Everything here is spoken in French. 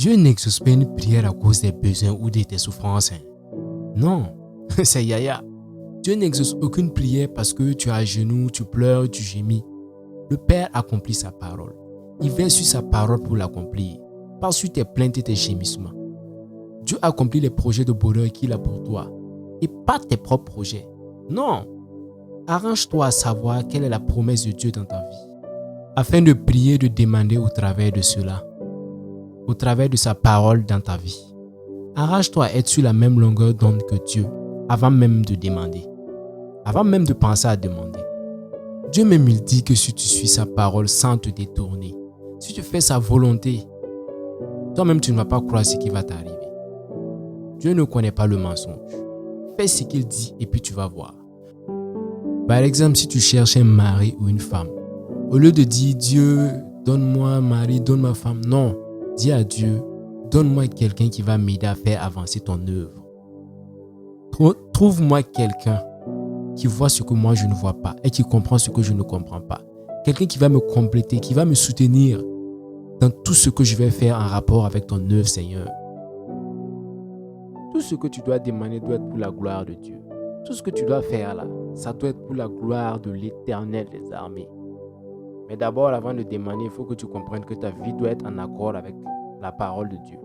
Dieu n'exauce pas une prière à cause des besoins ou de tes souffrances. Non, c'est Yaya. Dieu n'exauce aucune prière parce que tu es à genoux, tu pleures, tu gémis. Le Père accomplit sa parole. Il veille sur sa parole pour l'accomplir. Pas sur tes plaintes et tes gémissements. Dieu accomplit les projets de bonheur qu'il a pour toi. Et pas tes propres projets. Non. Arrange-toi à savoir quelle est la promesse de Dieu dans ta vie. Afin de prier, de demander au travers de cela. Au travers de sa parole dans ta vie. Arrange-toi à être sur la même longueur d'onde que Dieu avant même de demander. Avant même de penser à demander. Dieu même il dit que si tu suis sa parole sans te détourner, si tu fais sa volonté, toi-même tu ne vas pas croire ce qui va t'arriver. Dieu ne connaît pas le mensonge. Fais ce qu'il dit et puis tu vas voir. Par exemple, si tu cherches un mari ou une femme, au lieu de dire Dieu, donne-moi un mari, donne-moi une femme, non, dis à Dieu, donne-moi quelqu'un qui va m'aider à faire avancer ton œuvre. Trouve-moi quelqu'un qui voit ce que moi je ne vois pas et qui comprend ce que je ne comprends pas. Quelqu'un qui va me compléter, qui va me soutenir dans tout ce que je vais faire en rapport avec ton œuvre, Seigneur. Tout ce que tu dois demander doit être pour la gloire de Dieu. Tout ce que tu dois faire là, ça doit être pour la gloire de l'Éternel des armées. Mais d'abord, avant de demander, il faut que tu comprennes que ta vie doit être en accord avec la parole de Dieu.